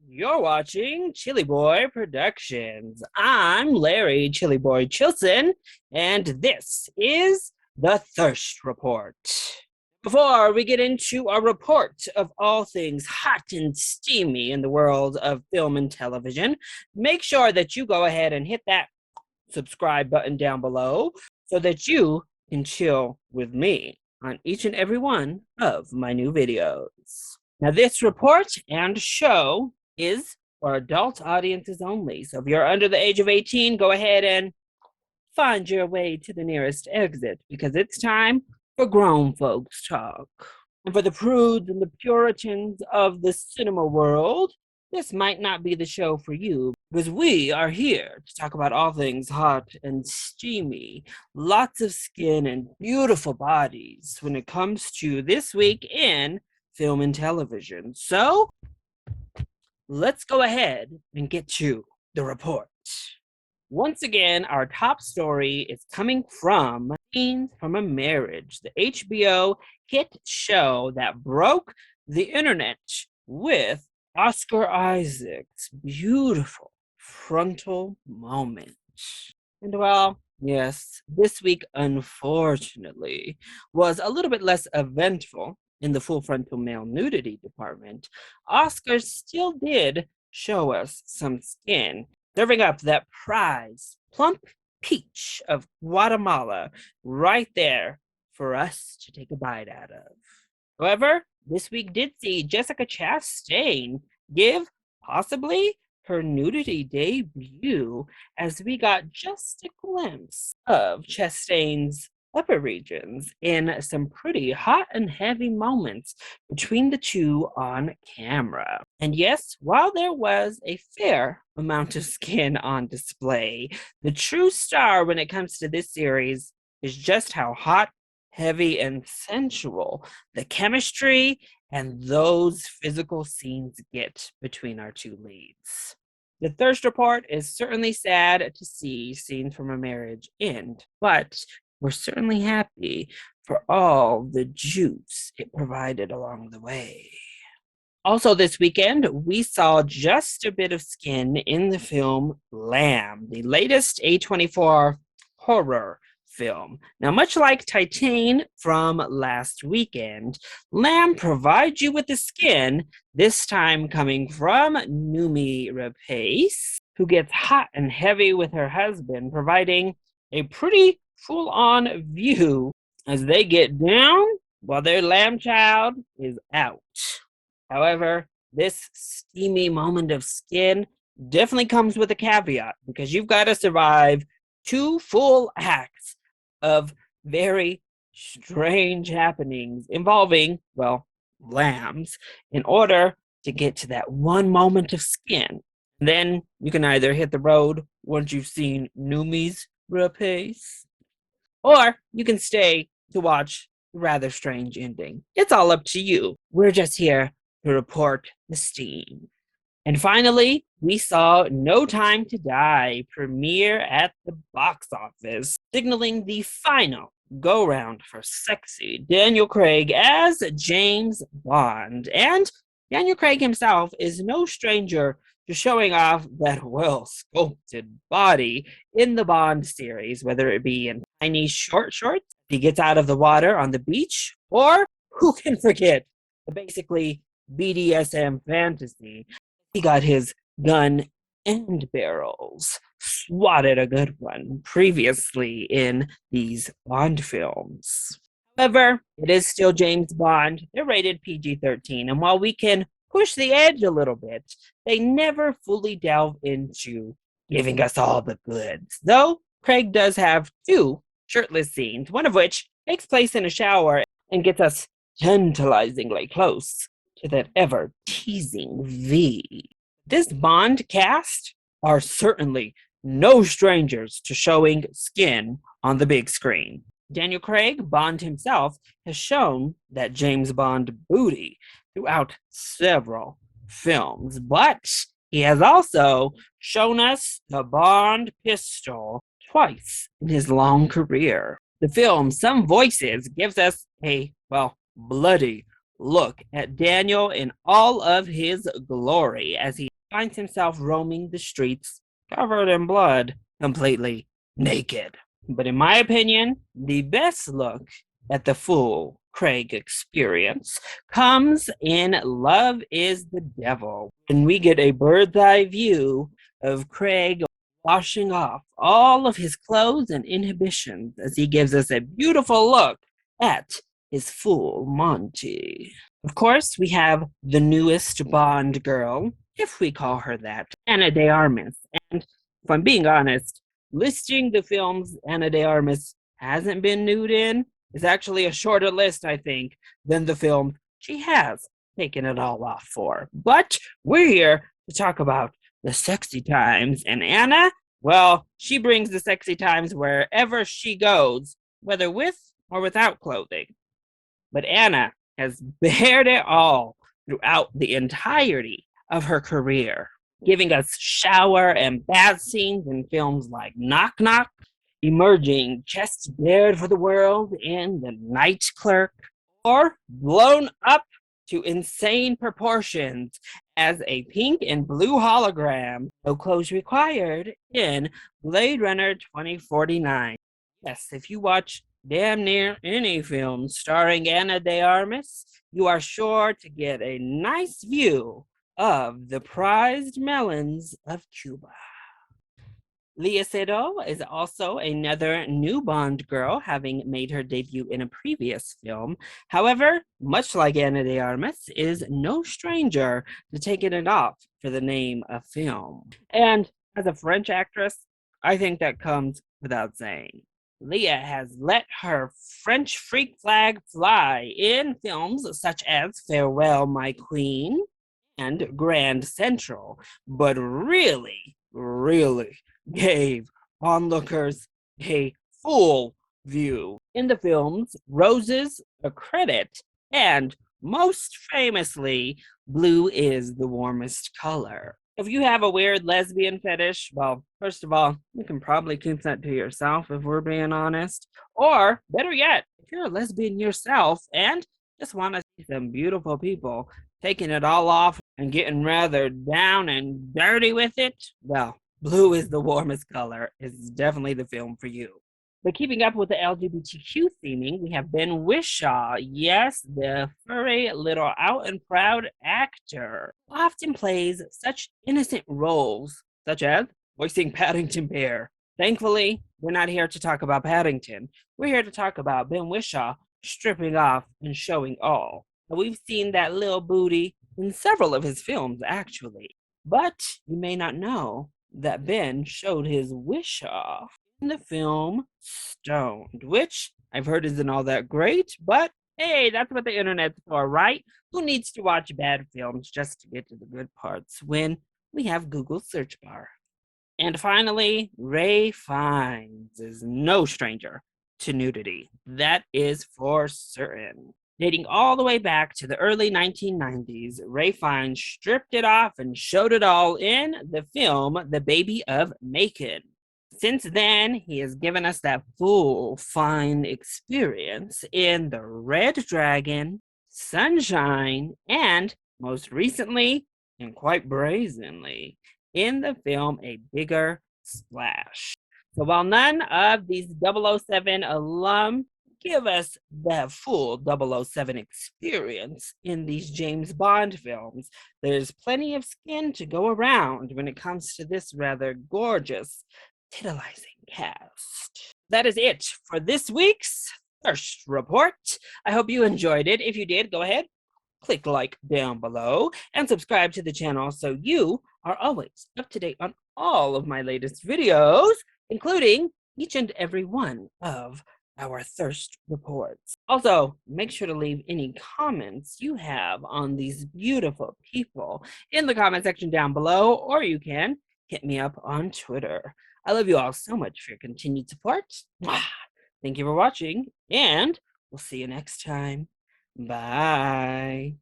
You're watching ChillyBoy Productions. I'm Larry ChillyBoy Chilson, and this is the Thirst Report. Before we get into a report of all things hot and steamy in the world of film and television, make sure that you go ahead and hit that subscribe button down below so that you can chill with me on each and every one of my new videos. Now, this report and show is for adult audiences only. So if you're under the age of 18, go ahead and find your way to the nearest exit because it's time for grown folks talk. And for the prudes and the puritans of the cinema world, this might not be the show for you because we are here to talk about all things hot and steamy, lots of skin and beautiful bodies when it comes to this week in film and television. So let's go ahead and get to the report. Once again, our top story is coming from Scenes from a Marriage, the HBO hit show that broke the internet with Oscar Isaac's beautiful frontal moment. And well, yes, this week, unfortunately, was a little bit less eventful in the full frontal male nudity department. Oscar still did show us some skin, serving up that prize plump peach of Guatemala right there for us to take a bite out of. However, this week did see Jessica Chastain give possibly her nudity debut as we got just a glimpse of Chastain's upper regions in some pretty hot and heavy moments between the two on camera. And yes, while there was a fair amount of skin on display, the true star when it comes to this series is just how hot, heavy, and sensual the chemistry and those physical scenes get between our two leads. The Thirst Report is certainly sad to see Scenes from a Marriage end, but we're certainly happy for all the juice it provided along the way. Also this weekend, we saw just a bit of skin in the film Lamb, the latest A24 horror film. Now, much like Titan from last weekend, Lamb provides you with the skin, this time coming from Noomi Rapace, who gets hot and heavy with her husband, providing a pretty full-on view as they get down while their lamb child is out. However, this steamy moment of skin definitely comes with a caveat because you've got to survive 2 full acts of very strange happenings involving, well, lambs in order to get to that one moment of skin. Then you can either hit the road once you've seen Noomi's Rapace, or you can stay to watch the rather strange ending. It's all up to you. We're just here to report the steam. And finally, we saw No Time to Die premiere at the box office, signaling the final go-round for sexy Daniel Craig as James Bond. And Daniel Craig himself is no stranger to showing off that well-sculpted body in the Bond series, whether it be in tiny short shorts, he gets out of the water on the beach, or who can forget the basically BDSM fantasy. He got his gun and barrels, swatted a good one previously in these Bond films. However, it is still James Bond. They're rated PG-13, and while we can push the edge a little bit, they never fully delve into giving us all the goods. Though Craig does have 2 shirtless scenes, one of which takes place in a shower and gets us tantalizingly close to that ever-teasing V. This Bond cast are certainly no strangers to showing skin on the big screen. Daniel Craig, Bond himself, has shown that James Bond booty throughout several films, but he has also shown us the Bond pistol twice in his long career. The film Some Voices gives us a, well, bloody look at Daniel in all of his glory as he finds himself roaming the streets, covered in blood, completely naked. But in my opinion, the best look at the full Craig experience comes in Love is the Devil, when we get a bird's eye view of Craig washing off all of his clothes and inhibitions as he gives us a beautiful look at his full Monty. Of course, we have the newest Bond girl, if we call her that, Ana de Armas. And if I'm being honest, listing the films Ana de Armas hasn't been nude in is actually a shorter list, I think, than the film she has taken it all off for. But we're here to talk about the sexy times, and Anna, well, she brings the sexy times wherever she goes, whether with or without clothing. But Anna has bared it all throughout the entirety of her career, giving us shower and bath scenes in films like Knock Knock, emerging chest bared for the world in The Night Clerk, or blown up to insane proportions as a pink and blue hologram, no clothes required, in Blade Runner 2049. Yes, if you watch damn near any film starring Ana de Armas, you are sure to get a nice view of the prized melons of Cuba. Leah Seydoux is also another new Bond girl, having made her debut in a previous film. However, much like Ana de Armas, is no stranger to taking it off for the name of film. And as a French actress, I think that comes without saying. Leah has let her French freak flag fly in films such as Farewell, My Queen and Grand Central, but really gave onlookers a full view in the films Roses, A Credit, and most famously, Blue is the Warmest Color. If you have a weird lesbian fetish, well, first of all, you can probably keep that to yourself if we're being honest. Or, better yet, if you're a lesbian yourself and just want to see some beautiful people taking it all off and getting rather down and dirty with it, well, Blue is the Warmest Color is definitely the film for you. But keeping up with the LGBTQ theming, we have Ben Whishaw, yes, the furry little out and proud actor, often plays such innocent roles, such as voicing Paddington Bear. Thankfully, we're not here to talk about Paddington. We're here to talk about Ben Whishaw stripping off and showing all. We've seen that little booty in several of his films, actually. But you may not know that Ben showed his Wishaw in the film Stoned, which I've heard isn't all that great, but hey, that's what the internet's for, right? Who needs to watch bad films just to get to the good parts when we have Google's search bar? And finally, Ray Fiennes is no stranger to nudity. That is for certain. Dating all the way back to the early 1990s, Ray Fiennes stripped it off and showed it all in the film The Baby of Macon. Since then, he has given us that full fine experience in The Red Dragon, Sunshine, and most recently, and quite brazenly, in the film A Bigger Splash. So while none of these 007 alum give us the full 007 experience in these James Bond films, there's plenty of skin to go around when it comes to this rather gorgeous, titillizing cast. That is it for this week's Thirst Report. I hope you enjoyed it. If you did, go ahead, click like down below and subscribe to the channel so you are always up to date on all of my latest videos, including each and every one of our thirst reports. Also, make sure to leave any comments you have on these beautiful people in the comment section down below, or you can hit me up on Twitter. I love you all so much for your continued support. Thank you for watching, and we'll see you next time. Bye.